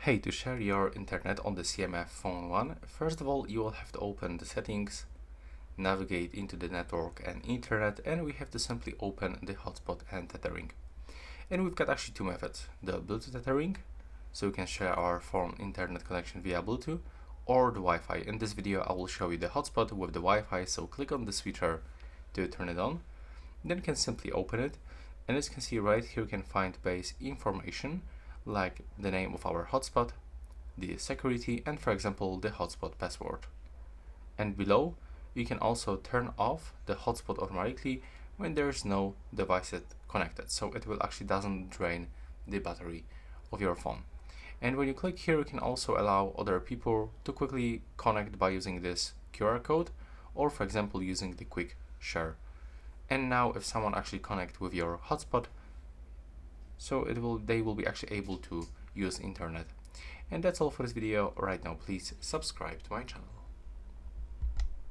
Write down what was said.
Hey, to share your internet on the CMF Phone 1, first of all, you will have to open the settings, navigate into the network and internet, and we have to simply open the hotspot and tethering. And we've got actually two methods, the Bluetooth tethering, so we can share our phone internet connection via Bluetooth, or the Wi-Fi. In this video, I will show you the hotspot with the Wi-Fi, so click on the switcher to turn it on. Then you can simply open it, and as you can see right here, you can find base information like the name of our hotspot, the security, and for example the hotspot password. And below you can also turn off the hotspot automatically when there's no devices connected, so it will actually doesn't drain the battery of your phone. And when you click here, you can also allow other people to quickly connect by using this QR code, or for example using the quick share. And now if someone actually connect with your hotspot, so they will be actually able to use internet. And that's all for this video right now. Please subscribe to my channel.